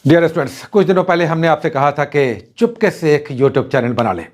Dear students, कुछ दिनों पहले हमने आपसे कहा था कि चुपके से एक यूट्यूब चैनल बना लें।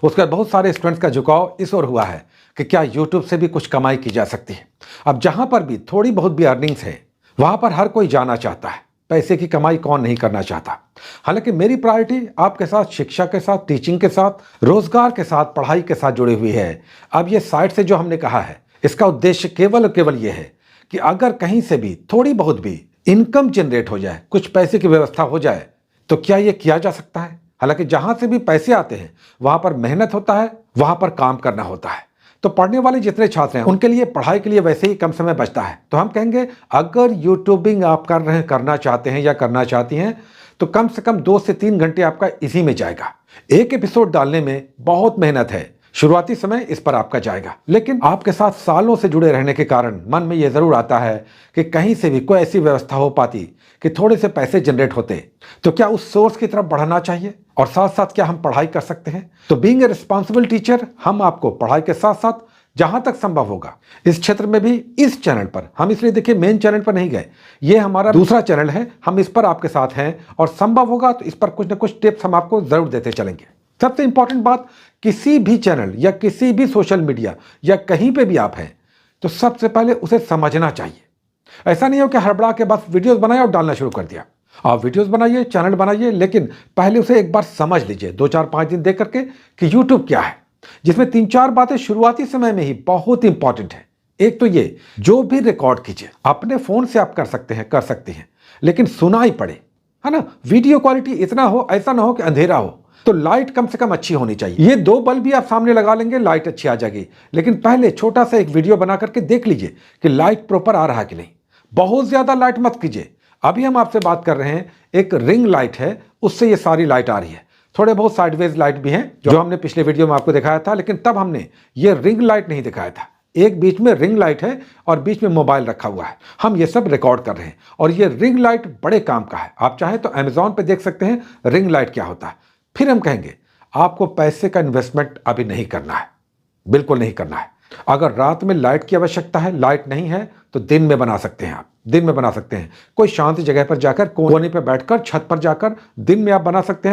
उसके बाद बहुत सारे स्टूडेंट्स का झुकाव इस ओर हुआ है कि क्या यूट्यूब से भी कुछ कमाई की जा सकती है। अब जहां पर भी थोड़ी बहुत भी अर्निंग्स है वहां पर हर कोई जाना चाहता है। पैसे की कमाई कौन नहीं करना चाहता। हालांकि मेरी प्रायोरिटी आपके साथ शिक्षा के साथ, टीचिंग के साथ, रोजगार के साथ, पढ़ाई के साथ जुड़ी हुई है। अब ये साइट से जो हमने कहा है इसका उद्देश्य केवल और केवल ये है कि अगर कहीं से भी थोड़ी बहुत भी इनकम जनरेट हो जाए, कुछ पैसे की व्यवस्था हो जाए, तो क्या यह किया जा सकता है। हालांकि जहां से भी पैसे आते हैं वहां पर मेहनत होता है, वहां पर काम करना होता है। तो पढ़ने वाले जितने छात्र हैं उनके लिए पढ़ाई के लिए वैसे ही कम समय बचता है। तो हम कहेंगे अगर यूट्यूबिंग आप कर रहे हैं, करना चाहते हैं या करना चाहती हैं, तो कम से कम 2 से 3 घंटे आपका इसी में जाएगा। एक एपिसोड डालने में बहुत मेहनत है, शुरुआती समय इस पर आपका जाएगा, लेकिन आपके साथ सालों से जुड़े रहने के कारण मन में यह जरूर आता है कि कहीं से भी कोई ऐसी व्यवस्था हो पाती कि थोड़े से पैसे जनरेट होते, तो क्या उस सोर्स की तरफ बढ़ना चाहिए और साथ साथ क्या हम पढ़ाई कर सकते हैं। तो बीइंग ए रिस्पॉन्सिबल टीचर, हम आपको पढ़ाई के साथ साथ जहां तक संभव होगा इस क्षेत्र में भी, इस चैनल पर हम इसलिए देखिए मेन चैनल पर नहीं गए, ये हमारा दूसरा चैनल है, हम इस पर आपके साथ हैं और संभव होगा तो इस पर कुछ ना कुछ टिप्स हम आपको जरूर देते चलेंगे। सबसे इंपॉर्टेंट बात, किसी भी चैनल या किसी भी सोशल मीडिया या कहीं पे भी आप हैं तो सबसे पहले उसे समझना चाहिए। ऐसा नहीं हो कि हड़बड़ा के बस वीडियोस बनाए और डालना शुरू कर दिया। आप वीडियोस बनाइए, चैनल बनाइए, लेकिन पहले उसे एक बार समझ लीजिए 2-4-5 दिन देख करके कि यूट्यूब क्या है, जिसमें 3-4 बातें शुरुआती समय में ही बहुत इंपॉर्टेंट है। एक तो ये, जो भी रिकॉर्ड कीजिए अपने फोन से आप कर सकते हैं, लेकिन सुनाई पड़े, है ना। वीडियो क्वालिटी इतना हो, ऐसा ना हो कि अंधेरा हो, तो लाइट कम से कम अच्छी होनी चाहिए। ये 2 बल्ब भी आप सामने लगा लेंगे, लाइट अच्छी आ जाएगी, लेकिन पहले छोटा सा एक वीडियो बना करके देख लीजिए कि लाइट प्रॉपर आ रहा है कि नहीं। बहुत ज्यादा लाइट मत कीजिए। अभी हम आपसे बात कर रहे हैं, एक रिंग लाइट है, उससे ये सारी लाइट आ रही है। थोड़े बहुत साइडवेज लाइट भी हैं जो हमने पिछले वीडियो में आपको दिखाया था, लेकिन तब हमने ये रिंग लाइट नहीं दिखाया था। एक बीच में रिंग लाइट है और बीच में मोबाइल रखा हुआ है। हम ये सब रिकॉर्ड कर रहे हैं और ये रिंग लाइट बड़े काम का है। आप चाहें तो अमेजॉन पे देख सकते हैं रिंग लाइट क्या होता है। फिर हम कहेंगे आपको पैसे का इन्वेस्टमेंट अभी नहीं करना है, बिल्कुल नहीं करना है। अगर रात में लाइट की आवश्यकता है, लाइट नहीं है, तो दिन में बना सकते हैं। आप दिन में बना सकते हैं, कोई शांति जगह पर जाकर, कोने पर बैठकर, छत पर जाकर दिन में आप बना सकते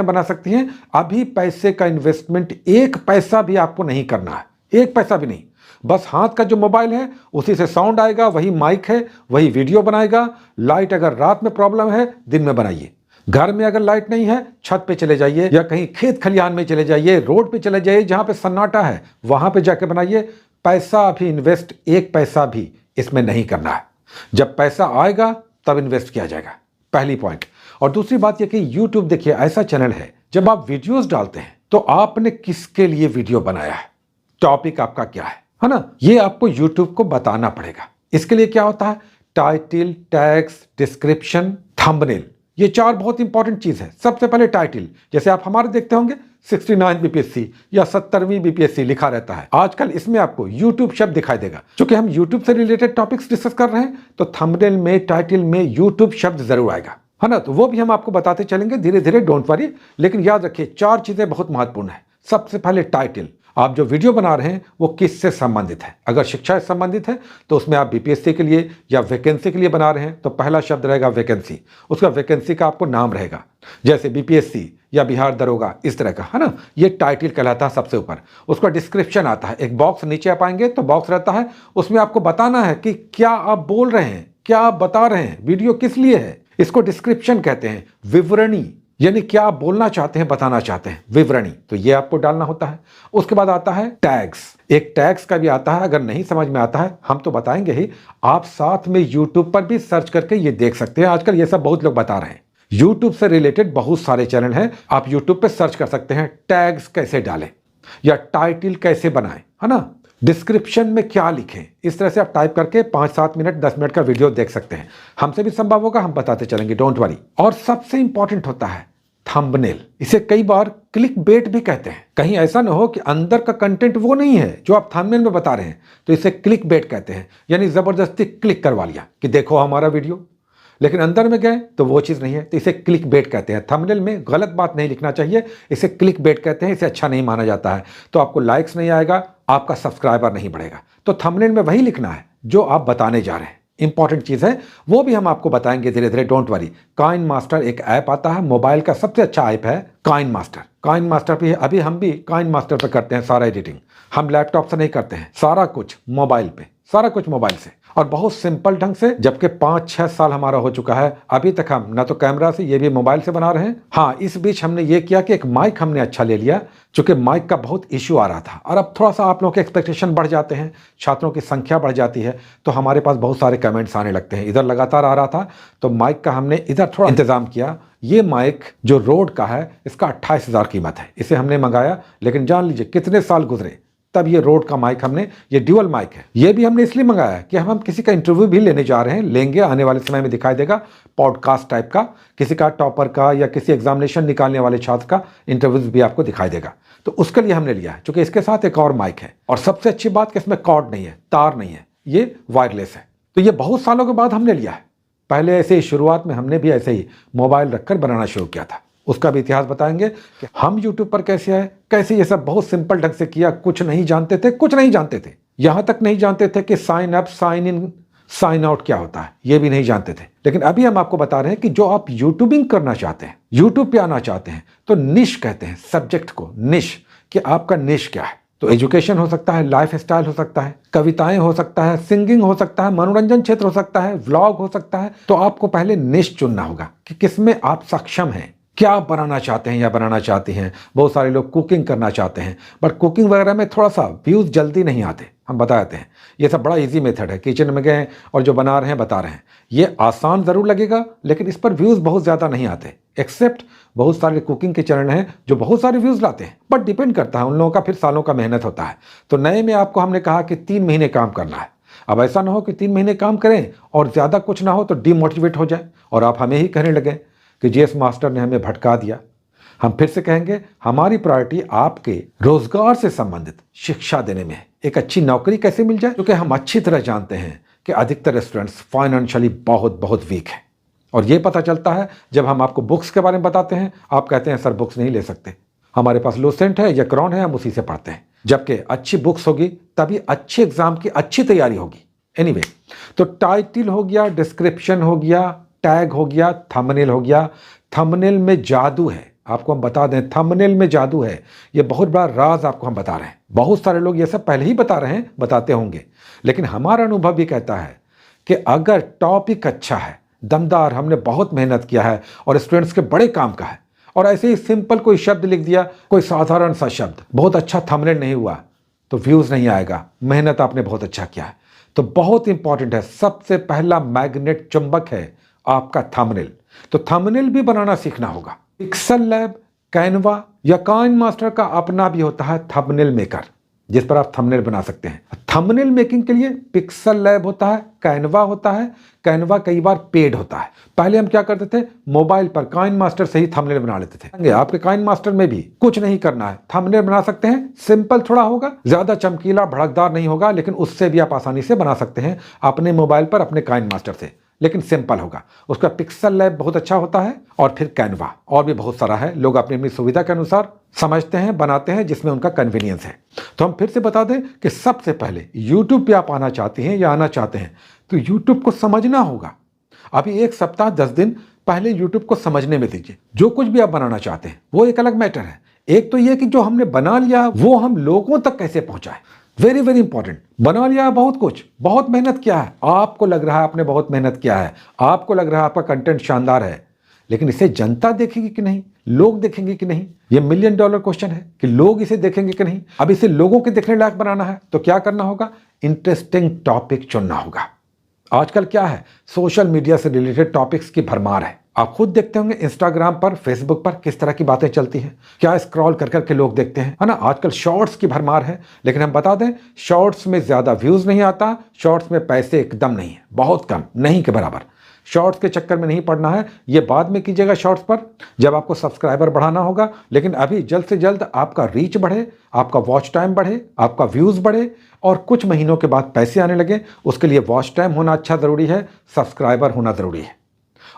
हैं। अभी पैसे का इन्वेस्टमेंट 1 पैसा भी आपको नहीं करना है, 1 पैसा भी नहीं। बस हाथ का जो मोबाइल है उसी से साउंड आएगा, वही माइक है, वही वीडियो बनाएगा। लाइट अगर रात में प्रॉब्लम है, दिन में बनाइए। घर में अगर लाइट नहीं है, छत पे चले जाइए या कहीं खेत खलिहान में चले जाइए, रोड पे चले जाइए, जहां पे सन्नाटा है वहां पे जाके बनाइए। पैसा अभी इन्वेस्ट 1 पैसा भी इसमें नहीं करना है। जब पैसा आएगा तब इन्वेस्ट किया जाएगा, पहली पॉइंट। और दूसरी बात यह कि यूट्यूब देखिए ऐसा चैनल है, जब आप वीडियोस डालते हैं तो आपने किसके लिए वीडियो बनाया है, टॉपिक आपका क्या है ना, ये आपको यूट्यूब को बताना पड़ेगा। इसके लिए क्या होता है, टाइटल, टैग्स, डिस्क्रिप्शन, थंबनेल, ये 4 बहुत इंपॉर्टेंट चीज है। सबसे पहले टाइटल, जैसे आप हमारे देखते होंगे 69 बीपीएससी या 70वीं बीपीएससी लिखा रहता है, आजकल इसमें आपको यूट्यूब शब्द दिखाई देगा। क्योंकि हम यूट्यूब से रिलेटेड टॉपिक्स डिस्कस कर रहे हैं तो थंबनेल में, टाइटल में यूट्यूब शब्द जरूर आएगा, है ना। तो वो भी हम आपको बताते चलेंगे धीरे धीरे, डोंट वरी। लेकिन याद रखिए 4 चीजें बहुत महत्वपूर्ण है। सबसे पहले टाइटल, आप जो वीडियो बना रहे हैं वो किससे संबंधित है। अगर शिक्षा से संबंधित है तो उसमें आप बीपीएससी के लिए या वैकेंसी के लिए बना रहे हैं तो पहला शब्द रहेगा वैकेंसी, उसका वैकेंसी का आपको नाम रहेगा, जैसे बीपीएससी या बिहार दरोगा, इस तरह का, है ना। ये टाइटल कहलाता है सबसे ऊपर। उसका डिस्क्रिप्शन आता है, एक बॉक्स नीचे आप आएंगे तो बॉक्स रहता है, उसमें आपको बताना है कि क्या आप बोल रहे हैं, क्या आप बता रहे हैं, वीडियो किस लिए है, इसको डिस्क्रिप्शन कहते हैं। विवरणी, यानी क्या आप बोलना चाहते हैं, बताना चाहते हैं, विवरणी, तो ये आपको डालना होता है। उसके बाद आता है टैग्स, एक टैग्स का भी आता है। अगर नहीं समझ में आता है हम तो बताएंगे ही, आप साथ में यूट्यूब पर भी सर्च करके ये देख सकते हैं। आजकल ये सब बहुत लोग बता रहे हैं, यूट्यूब से रिलेटेड बहुत सारे चैनल हैं, आप यूट्यूब पे सर्च कर सकते हैं टैग्स कैसे डालें या टाइटल कैसे बनाएं, है ना, डिस्क्रिप्शन में क्या लिखें। इस तरह से आप टाइप करके 5-7 मिनट 10 मिनट का वीडियो देख सकते हैं। हमसे भी संभव होगा, हम बताते चलेंगे, डोंट वरी। और सबसे इंपॉर्टेंट होता है थंबनेल, इसे कई बार क्लिक बेट भी कहते हैं। कहीं ऐसा ना हो कि अंदर का कंटेंट वो नहीं है जो आप थंबनेल में बता रहे हैं, तो इसे क्लिक बेट कहते हैं। यानी जबरदस्ती क्लिक करवा लिया कि देखो हमारा वीडियो, लेकिन अंदर में गए तो वो चीज नहीं है, तो इसे क्लिक बेट कहते हैं। थंबनेल में गलत बात नहीं लिखना चाहिए, इसे क्लिक बेट कहते हैं, इसे अच्छा नहीं माना जाता है। तो आपको लाइक्स नहीं आएगा, आपका सब्सक्राइबर नहीं बढ़ेगा। तो थंबनेल में वही लिखना है जो आप बताने जा रहे हैं। इंपॉर्टेंट चीज़ है, वो भी हम आपको बताएंगे धीरे धीरे, डोंट वरी। कॉइन मास्टर एक ऐप आता है, मोबाइल का सबसे अच्छा ऐप है कॉइन मास्टर। कॉइन मास्टर पे अभी हम भी कॉइन मास्टर पे करते हैं सारा एडिटिंग। हम लैपटॉप से नहीं करते हैं, सारा कुछ मोबाइल पे, सारा कुछ मोबाइल से, और बहुत सिंपल ढंग से। जबकि 5-6 साल हमारा हो चुका है, अभी तक हम ना तो कैमरा से, ये भी मोबाइल से बना रहे हैं। हाँ, इस बीच हमने ये किया कि एक माइक हमने अच्छा ले लिया, चूंकि माइक का बहुत इश्यू आ रहा था। और अब थोड़ा सा आप लोगों के एक्सपेक्टेशन बढ़ जाते हैं, छात्रों की संख्या बढ़ जाती है, तो हमारे पास बहुत सारे कमेंट्स आने लगते हैं। इधर लगातार आ रहा था, तो माइक का हमने इधर थोड़ा इंतजाम किया। ये माइक जो रोड का है, इसका 28,000 कीमत है। इसे हमने मंगाया, लेकिन जान लीजिए कितने साल गुजरे तब ये रोड का माइक हमने, ये ड्यूअल माइक है। ये भी हमने इसलिए मंगाया कि हम किसी का इंटरव्यू भी लेने जा रहे हैं, लेंगे, आने वाले समय में दिखाई देगा, पॉडकास्ट टाइप का, किसी का टॉपर का या किसी एग्जामिनेशन निकालने वाले छात्र का इंटरव्यू भी आपको दिखाई देगा। तो उसके लिए हमने लिया है, क्योंकि इसके साथ एक और माइक है। और सबसे अच्छी बात कि इसमें कॉर्ड नहीं है, तार नहीं है, ये वायरलेस है। तो ये बहुत सालों के बाद हमने लिया है। पहले ऐसे ही शुरुआत में हमने भी ऐसे ही मोबाइल रखकर बनाना शुरू किया था। उसका भी इतिहास बताएंगे कि हम YouTube पर कैसे आए, कैसे ये सब बहुत सिंपल ढंग से किया। कुछ नहीं जानते थे, कुछ नहीं जानते थे, यहां तक नहीं जानते थे कि sign up, sign in, sign out क्या होता है, ये भी नहीं जानते थे। लेकिन अभी हम आपको बता रहे हैं कि जो आप यूट्यूबिंग करना चाहते हैं, यूट्यूब पे आना चाहते हैं, तो निश कहते हैं सब्जेक्ट को, निश, कि आपका निश क्या है। तो एजुकेशन हो सकता है, लाइफ स्टाइल हो सकता है, कविताएं हो सकता है, सिंगिंग हो सकता है, मनोरंजन क्षेत्र हो सकता है, व्लॉग हो सकता है। तो आपको पहले निश चुनना होगा कि किसमें आप सक्षम हैं, क्या बनाना चाहते हैं या बनाना चाहती हैं। बहुत सारे लोग कुकिंग करना चाहते हैं, बट कुकिंग वगैरह में थोड़ा सा व्यूज़ जल्दी नहीं आते। हम बताते हैं ये सब बड़ा इजी मेथड है, किचन में गए और जो बना रहे हैं बता रहे हैं, ये आसान ज़रूर लगेगा, लेकिन इस पर व्यूज़ बहुत ज़्यादा नहीं आते। एक्सेप्ट बहुत सारे कुकिंग के चैनल हैं जो बहुत सारे व्यूज़ लाते हैं, बट डिपेंड करता है उन लोगों का, फिर सालों का मेहनत होता है। तो नए में आपको हमने कहा कि 3 महीने काम करना है। अब ऐसा ना हो कि 3 महीने काम करें और ज़्यादा कुछ ना हो तो डीमोटिवेट हो जाए और आप हमें ही कहने लगे कि जीएस मास्टर ने हमें भटका दिया। हम फिर से कहेंगे, हमारी प्रायोरिटी आपके रोजगार से संबंधित शिक्षा देने में है। एक अच्छी नौकरी कैसे मिल जाए, क्योंकि हम अच्छी तरह जानते हैं कि अधिकतर स्टूडेंट्स फाइनेंशियली बहुत बहुत वीक हैं। और ये पता चलता है जब हम आपको बुक्स के बारे में बताते हैं, आप कहते हैं सर बुक्स नहीं ले सकते, हमारे पास लूसेंट है या क्रॉन है, हम उसी से पढ़ते हैं। जबकि अच्छी बुक्स होगी तभी अच्छे एग्जाम की अच्छी तैयारी होगी। एनीवे, तो टाइटल हो गया, डिस्क्रिप्शन हो गया, टैग हो गया, थंबनेल हो गया। थंबनेल में जादू है, आपको हम बता दें, थंबनेल में जादू है। ये बहुत बड़ा राज आपको हम बता रहे हैं। बहुत सारे लोग ये सब पहले ही बता रहे हैं, बताते होंगे, लेकिन हमारा अनुभव भी कहता है कि अगर टॉपिक अच्छा है, दमदार, हमने बहुत मेहनत किया है और स्टूडेंट्स के बड़े काम का है, और ऐसे ही सिंपल कोई शब्द लिख दिया, कोई साधारण सा शब्द, बहुत अच्छा थंबनेल नहीं हुआ तो व्यूज नहीं आएगा। मेहनत आपने बहुत अच्छा किया है। तो बहुत इंपॉर्टेंट है, सबसे पहला मैग्नेट चुंबक है आपका थंबनेल। तो थंबनेल भी बनाना सीखना होगा। पिक्सल लैब, कैनवा या कॉइन मास्टर का अपना भी होता है थंबनेल मेकर, जिस पर आप थंबनेल बना सकते हैं। थंबनेल मेकिंग के लिए पिक्सल लैब होता है, कैनवा होता है। कैनवा कई बार पेड होता है। पहले हम क्या करते थे, मोबाइल पर कॉइन मास्टर से ही थंबनेल बना लेते थे। आपके कॉइन मास्टर में भी कुछ नहीं करना है, थंबनेल बना सकते हैं। सिंपल थोड़ा होगा, ज्यादा चमकीला भड़कदार नहीं होगा, लेकिन उससे भी आप आसानी से बना सकते हैं अपने मोबाइल पर, अपने कॉइन मास्टर से, लेकिन सिंपल होगा। उसका पिक्सल लैब बहुत अच्छा होता है, और फिर कैनवा, और भी बहुत सारा है। लोग अपनी अपनी सुविधा के अनुसार समझते हैं, बनाते हैं, जिसमें उनका कन्वीनियंस है। तो हम फिर से बता दें कि सबसे पहले यूट्यूब पे आप आना चाहते हैं या आना चाहते हैं तो यूट्यूब को समझना होगा। अभी 1 सप्ताह 10 दिन पहले यूट्यूब को समझने में दीजिए। जो कुछ भी आप बनाना चाहते हैं वो एक अलग मैटर है। एक तो ये कि जो हमने बना लिया वो हम लोगों तक कैसे पहुंचाएं, वेरी वेरी इंपॉर्टेंट। बना लिया बहुत कुछ, बहुत मेहनत किया है, आपको लग रहा है आपने बहुत मेहनत किया है, आपको लग रहा है आपका कंटेंट शानदार है, लेकिन इसे जनता देखेगी कि नहीं, लोग देखेंगे कि नहीं, ये $1 मिलियन क्वेश्चन है कि लोग इसे देखेंगे कि नहीं। अब इसे लोगों के देखने लायक बनाना है तो क्या करना होगा, इंटरेस्टिंग टॉपिक चुनना होगा। आजकल क्या है, सोशल मीडिया से रिलेटेड टॉपिक्स की भरमार है। आप खुद देखते होंगे इंस्टाग्राम पर, फेसबुक पर किस तरह की बातें चलती हैं, क्या स्क्रॉल कर करके लोग देखते हैं, है ना। आजकल शॉर्ट्स की भरमार है, लेकिन हम बता दें शॉर्ट्स में ज्यादा व्यूज नहीं आता, शॉर्ट्स में पैसे एकदम नहीं है, बहुत कम, नहीं के बराबर। शॉर्ट्स के चक्कर में नहीं पड़ना है, ये बाद में कीजिएगा शॉर्ट्स पर, जब आपको सब्सक्राइबर बढ़ाना होगा। लेकिन अभी जल्द से जल्द आपका रीच बढ़े, आपका वॉच टाइम बढ़े, आपका व्यूज बढ़े, और कुछ महीनों के बाद पैसे आने लगे, उसके लिए वॉच टाइम होना अच्छा ज़रूरी है, सब्सक्राइबर होना ज़रूरी है।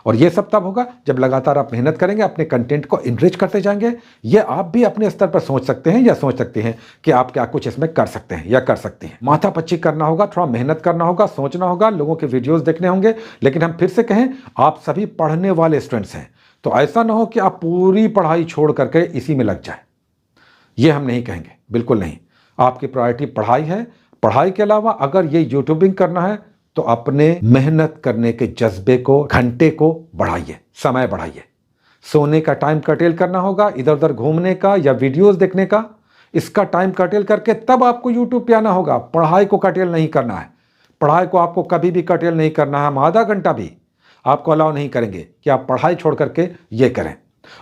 और ये सब तब होगा जब लगातार आप मेहनत करेंगे, अपने कंटेंट को इनरिच करते जाएंगे। ये आप भी अपने स्तर पर सोच सकते हैं या सोच सकते हैं कि आप क्या कुछ इसमें कर सकते हैं या कर सकती हैं। माथापच्ची करना होगा, थोड़ा मेहनत करना होगा, सोचना होगा, लोगों के वीडियोस देखने होंगे। लेकिन हम फिर से कहें, आप सभी पढ़ने वाले स्टूडेंट्स हैं, तो ऐसा ना हो कि आप पूरी पढ़ाई छोड़ करके इसी में लग जाए। ये हम नहीं कहेंगे, बिल्कुल नहीं। आपकी प्रायोरिटी पढ़ाई है। पढ़ाई के अलावा अगर ये यूट्यूबिंग करना है तो अपने मेहनत करने के जज्बे को, घंटे को बढ़ाइए, समय बढ़ाइए। सोने का टाइम कर्टेल करना होगा, इधर उधर घूमने का या वीडियोस देखने का, इसका टाइम कर्टेल करके तब आपको यूट्यूब पे आना होगा। पढ़ाई को कर्टेल नहीं करना है। पढ़ाई को आपको कभी भी कर्टेल नहीं करना है। हम आधा घंटा भी आपको अलाउ नहीं करेंगे कि आप पढ़ाई छोड़ करके ये करें।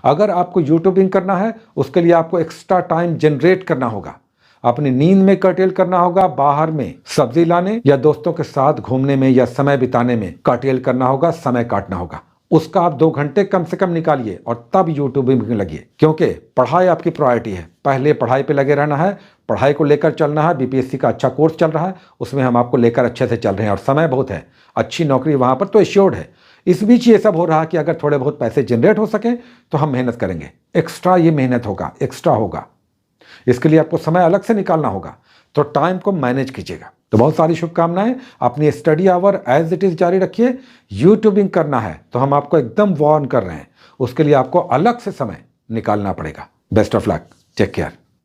अगर आपको यूट्यूबिंग करना है, उसके लिए आपको एक्स्ट्रा टाइम जनरेट करना होगा। अपनी नींद में कर्टेल करना होगा, बाहर में सब्जी लाने या दोस्तों के साथ घूमने में या समय बिताने में कर्टेल करना होगा, समय काटना होगा। उसका आप 2 घंटे कम से कम निकालिए और तब यूट्यूबिंग में लगिए, क्योंकि पढ़ाई आपकी प्रायोरिटी है। पहले पढ़ाई पे लगे रहना है, पढ़ाई को लेकर चलना है। बीपीएससी का अच्छा कोर्स चल रहा है, उसमें हम आपको लेकर अच्छे से चल रहे हैं और समय बहुत है, अच्छी नौकरी वहां पर तो एश्योर्ड है। इस बीच ये सब हो रहा है कि अगर थोड़े बहुत पैसे जनरेट हो सके तो हम मेहनत करेंगे। एक्स्ट्रा ये मेहनत होगा, एक्स्ट्रा होगा। इसके लिए आपको समय अलग से निकालना होगा, तो टाइम को मैनेज कीजिएगा। तो बहुत सारी शुभकामनाएं। अपनी study hour as it is जारी रखिए। यूट्यूबिंग करना है तो हम आपको एकदम वार्न कर रहे हैं, उसके लिए आपको अलग से समय निकालना पड़ेगा। Best of luck, take care.